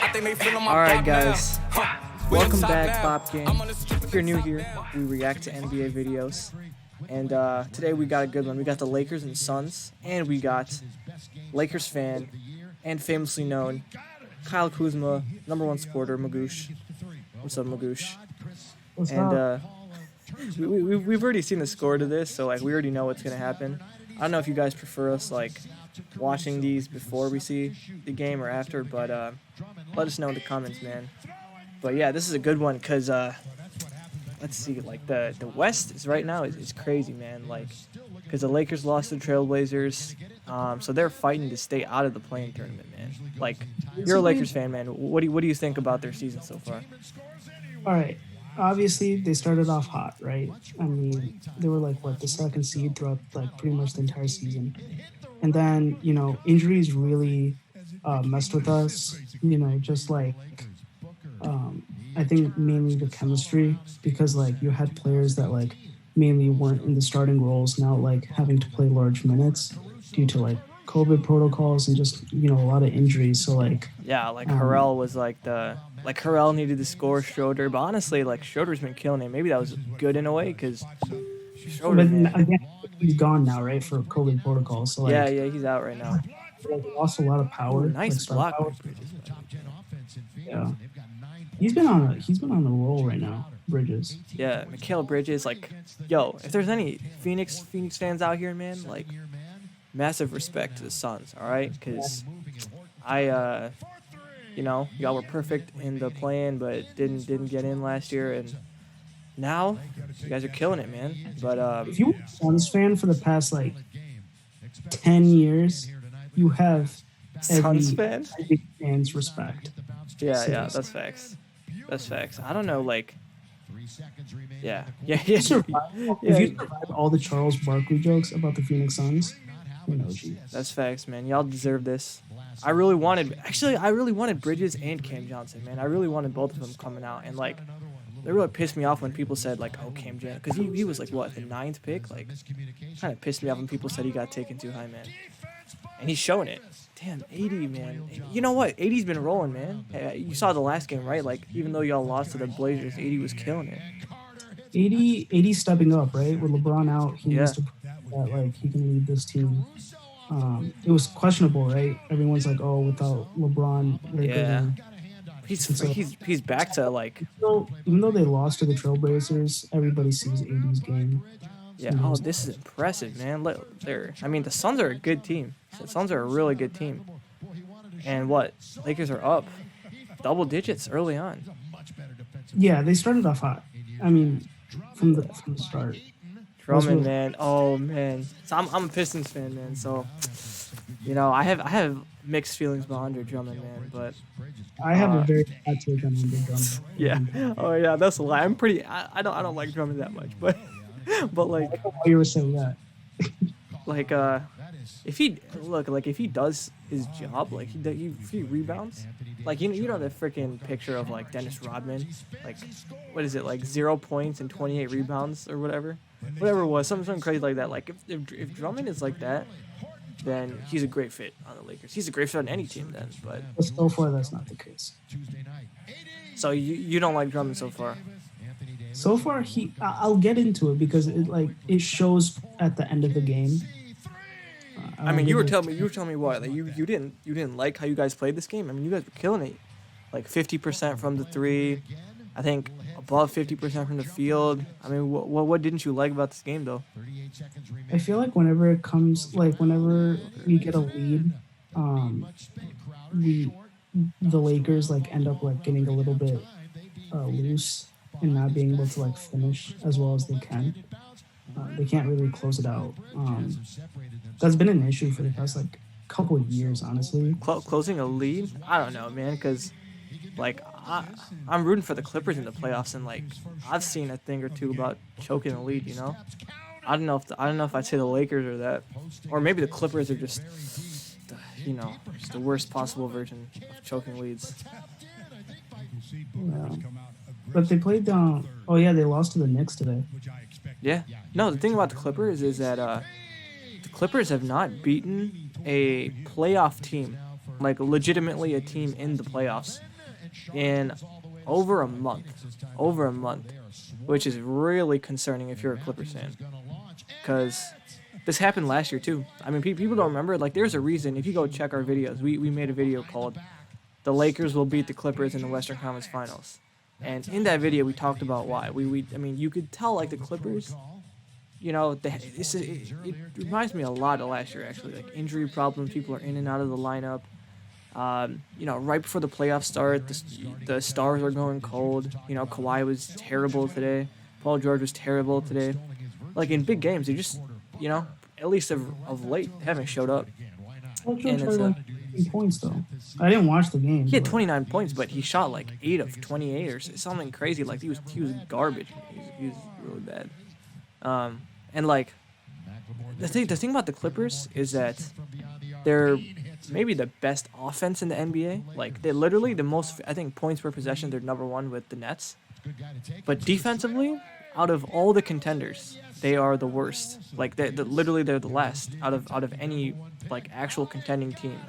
Alright guys, welcome back Bop Gang. If you're new here, we react to NBA videos. And today we got a good one. We got the Lakers and Suns, and we got Lakers fan and famously known Kyle Kuzma, #1 supporter, Magoosh. What's up, Magoosh? And we've already seen the score to this, so like we already know what's gonna happen. I don't know if you guys prefer us like watching these before we see the game or after, but let us know in the comments, man. But yeah, this is a good one because let's see, like the West is right now is crazy, man. Like because the Lakers lost to the Trailblazers, so they're fighting to stay out of the play-in tournament, man. Like you're a Lakers fan, man. What do you think about their season so far? All right. Obviously, they started off hot, right? I mean, they were like, what, the second seed throughout like pretty much the entire season. And then, injuries really messed with us, just like, I think mainly the chemistry, because like you had players that like mainly weren't in the starting roles now, like having to play large minutes due to like COVID protocols and just, a lot of injuries. So like, yeah, like Harrell was like Harrell needed to score Schroeder, but honestly, like Schroeder's been killing it. Maybe that was good in a way because Schroeder, but again, he's gone now, right, for COVID protocols. So like, yeah, he's out right now. Like, lost a lot of power. Ooh, nice block. Power. Yeah, he's been on a roll right now, Bridges. Yeah, Mikal Bridges, like, yo, if there's any Phoenix fans out here, man, like, massive respect to the Suns, all right? Because y'all were perfect in the play-in, but didn't get in last year, and now you guys are killing it, man. But if you were a Suns fan for the past like 10 years, you have Suns fans respect. Yeah, that's facts. That's facts. I don't know, like, yeah. If you survive all the Charles Barkley jokes about the Phoenix Suns, that's facts, man. Y'all deserve this. I really wanted Bridges and Cam Johnson, man. I really wanted both of them coming out, and like, they really pissed me off when people said like, "Oh, Cam Johnson," because he was like what, the 9th pick. Like, kind of pissed me off when people said he got taken too high, man. And he's showing it. Damn, 80, man. You know what? 80's been rolling, man. Hey, you saw the last game, right? Like, even though y'all lost to the Blazers, 80 was killing it. 80 stepping up, right? With LeBron out, he needs to prove that like he can lead this team. It was questionable, right? Everyone's like, "Oh, without LeBron, yeah." He's back to like. Even though they lost to the Trailblazers, everybody sees 80's game. Yeah. Oh, this is impressive, man. I mean, the Suns are a good team. The Suns are a really good team. And what? Lakers are up double digits early on. Yeah, they started off hot. I mean, from the start. Drummond, man. Oh man. So I'm a Pistons fan, man. So I have mixed feelings about Andre Drummond, man. But I have a very bad take on Andre Drummond. Yeah. Oh yeah, that's a lie. I don't like Drummond that much, but like. I why you were saying that. Like if he does his job, like if he rebounds, like you know the freaking picture of like Dennis Rodman, like what is it, like 0 points and 28 rebounds or whatever it was, something crazy like that. Like if Drummond is like that, then he's a great fit on the Lakers. He's a great fit on any team then. But so far that's not the case. So you don't like Drummond so far? So far I'll get into it because it shows at the end of the game. I mean, you were telling me what? Like you didn't like how you guys played this game. I mean, you guys were killing it, like 50% from the three, I think above 50% from the field. I mean, what didn't you like about this game though? I feel like whenever we get a lead, the Lakers like end up like getting a little bit loose and not being able to like finish as well as they can. They can't really close it out. That's been an issue for the past like couple of years, honestly. Closing a lead? I don't know, man, because like I'm rooting for the Clippers in the playoffs, and like I've seen a thing or two about choking a lead. I don't know if I'd say the Lakers or that, or maybe the Clippers are just the worst possible version of choking leads. Yeah. But they played down. Oh yeah, they lost to the Knicks today. Yeah. No, the thing about the Clippers is that the Clippers have not beaten a playoff team, like legitimately a team in the playoffs, in over a month, over a month, which is really concerning if you're a Clippers fan, because this happened last year too. I mean, people don't remember. Like, there's a reason. If you go check our videos, we made a video called "The Lakers Will Beat the Clippers in the Western Conference Finals," and in that video we talked about why. I mean, you could tell like the Clippers. It reminds me a lot of last year actually. Like injury problems, people are in and out of the lineup. Right before the playoffs start, the stars are going cold. Kawhi was terrible today. Paul George was terrible today. Like in big games, they just, at least of late, haven't showed up. Paul George had like 8 points though. I didn't watch the game. He had 29 points, but he shot like 8 of 28 or something crazy. Like he was garbage. He was really bad. And like the thing about the Clippers is that they're maybe the best offense in the NBA. Like they're literally the most, I think, points per possession. They're number one with the Nets. But defensively, out of all the contenders, they are the worst. Like they're the last out of any like actual contending team.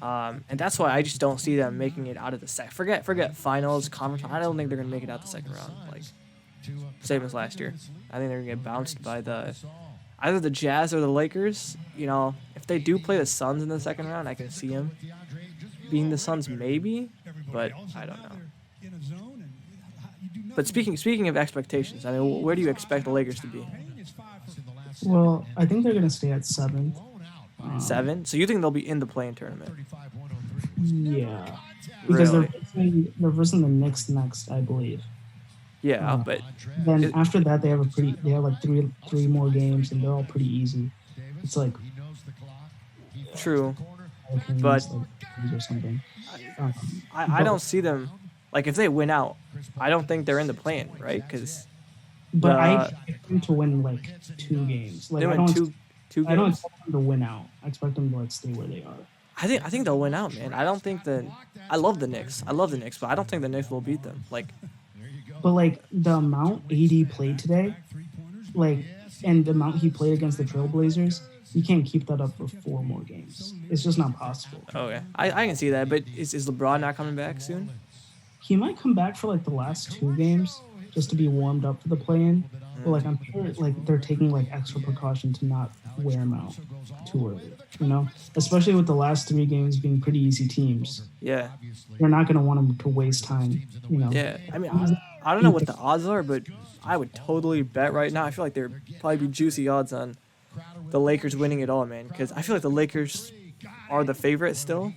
And that's why I just don't see them making it out of the forget finals, conference. I don't think they're gonna make it out the second round. Like same as last year. I think they're gonna get bounced by either the Jazz or the Lakers. If they do play the Suns in the second round, I can see them being the Suns maybe, but I don't know. But speaking of expectations, I mean, where do you expect the Lakers to be? Well, I think they're gonna stay at 7th. 7? So you think they'll be in the play-in tournament? Yeah, because Really? they're versing the Knicks next, I believe. Yeah, but Then after that, they have like three more games, and they're all pretty easy. It's like true. Hurricanes, But like, or something. I don't see them. Like if they win out, I don't think they're in the play-in, right? Because But I expect them to win like 2 games. Like they I win don't, two I don't games. expect them to win out. I expect them to like stay where they are. I think they'll win out, man. I don't think that. I love the Knicks. But I don't think the Knicks will beat them. Like But like the amount AD played today, like, and the amount he played against the Trailblazers, you can't keep that up for 4 more games. It's just not possible. okay, I can see that. But is LeBron not coming back soon? He might come back for like the last 2 games just to be warmed up for the play-in. But like I'm sure like they're taking like extra precaution to not wear him out too early. Especially with the last 3 games being pretty easy teams. Yeah. They're not gonna want him to waste time. Yeah. I mean, I don't know what the odds are, but I would totally bet right now. I feel like there'd probably be juicy odds on the Lakers winning it all, man. Because I feel like the Lakers are the favorite still,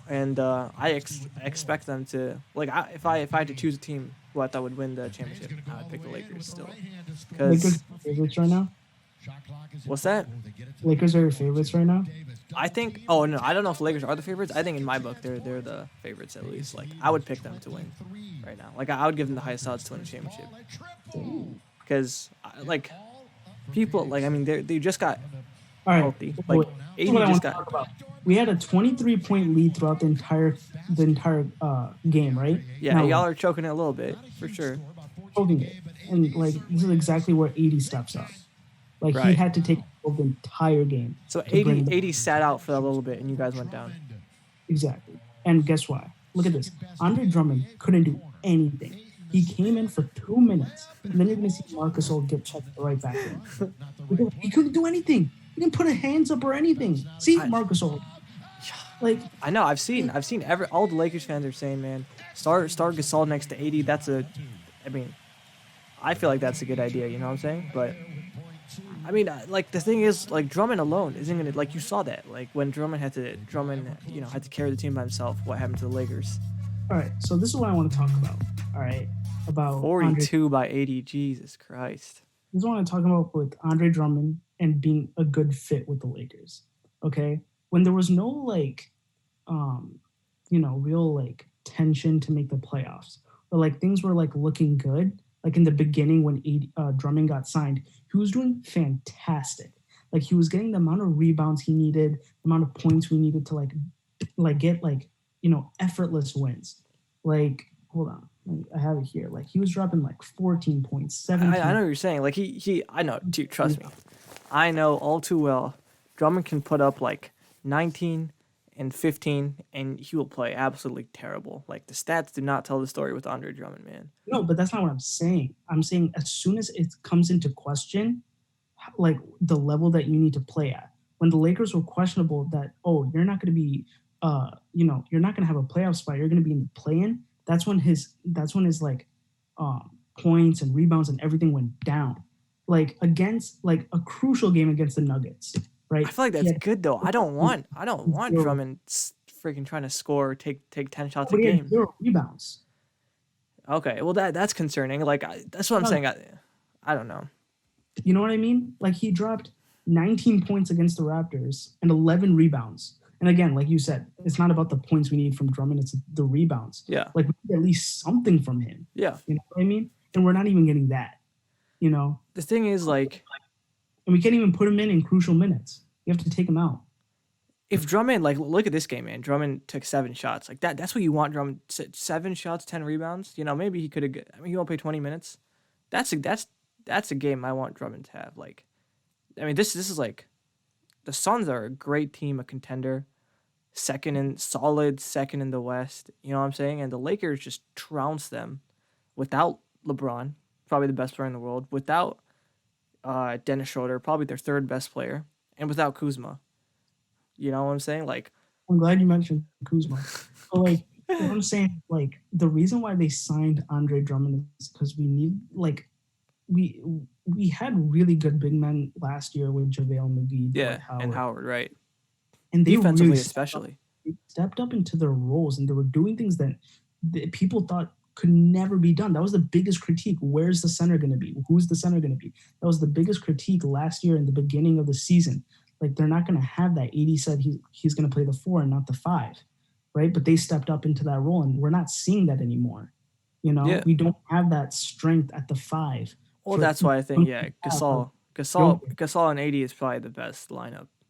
and I expect them to if I had to choose a team who I thought would win the championship, I would pick the Lakers still. Lakers are favorites right now. What's that? Lakers are your favorites right now. I think. Oh no, I don't know if the Lakers are the favorites. I think in my book they're the favorites at least. Like I would pick them to win right now. Like I would give them the highest odds to win the championship. Because like people I mean they just got healthy. Like AD just got. We had a 23-point lead throughout the entire game, right? Yeah, y'all are choking it a little bit for sure. Choking it, and like this is exactly where AD steps up. Like Right. he had to take the entire game. So 80 sat out for a little bit, and you guys went down. Exactly. And guess why? Look at this. Andre Drummond couldn't do anything. He came in for 2 minutes, and then you're going to see Marc Gasol get checked right back in. He couldn't do anything. He didn't put a hands up or anything. See, Marc Gasol. Like I know. I've seen all the Lakers fans are saying, man, start Gasol next to AD. I mean, I feel like that's a good idea. You know what I'm saying? But I mean, like the thing is, like Drummond alone isn't gonna you saw that when Drummond had to carry the team by himself. What happened to the Lakers? All right, so this is what I want to talk about. All right, about 42 by 80. Jesus Christ. This is what I'm talking about with Andre Drummond and being a good fit with the Lakers. Okay, when there was no real tension to make the playoffs, but things were looking good. Like in the beginning when Drummond got signed, he was doing fantastic. Like he was getting the amount of rebounds he needed, the amount of points we needed to get effortless wins. Hold on, I have it here. He was dropping 14 points, 17. I know what you're saying. I know, dude. Trust me, I know all too well. Drummond can put up 19 and 15, and he will play absolutely terrible. Like the stats do not tell the story with Andre Drummond, man. No, but that's not what I'm saying. I'm saying as soon as it comes into question, like the level that you need to play at. When the Lakers were questionable that, oh, you're not going to be, you're not going to have a playoff spot. You're going to be in the play-in. That's when his like points and rebounds and everything went down. Like against like a crucial game against the Nuggets, right? I feel like He that's had good though. I don't want zero, Drummond freaking trying to score, take 10 shots a but he had game. 0 rebounds. Okay, well that's concerning. Like that's what I'm No, saying. I don't know. you know what I mean? Like he dropped 19 points against the Raptors and 11 rebounds. And again, like you said, it's not about the points we need from Drummond, it's the rebounds. Yeah, Like we need at least something from him. yeah. You know what I mean? And we're not even getting that, you know? The thing is, like, And we can't even put him in crucial minutes. You have to take him out. if Drummond, like, look at this game, man. Drummond took 7 shots. Like that. That's what you want. Drummond 7 shots, 10 rebounds. You know, maybe he could have. I mean, he won't play 20 minutes. That's a game I want Drummond to have. Like, I mean, this is like the Suns are a great team, a contender, solid second in the West. You know what I'm saying? And the Lakers just trounced them without LeBron, probably the best player in the world, without Dennis Schroeder, probably their third best player, and without Kuzma. You know what I'm saying? Like, I'm glad you mentioned Kuzma. But like what I'm saying, like the reason why they signed Andre Drummond is because we need like we had really good big men last year with JaVale McGee, yeah, Dwight and Howard, Howard, right? and they really Defensively, especially. stepped up into their roles, and they were doing things that people thought could never be done. That was the biggest critique. Where's the center going to be? Who's the center going to be? That was the biggest critique last year in the beginning of the season. Like they're not going to have that. 80 said he's going to play the 4 and not the 5, right? But they stepped up into that role, and we're not seeing that anymore. You know, Yeah. we don't have that strength at the 5. Well, that's why I think, yeah, Gasol Jokic. and AD is probably the best lineup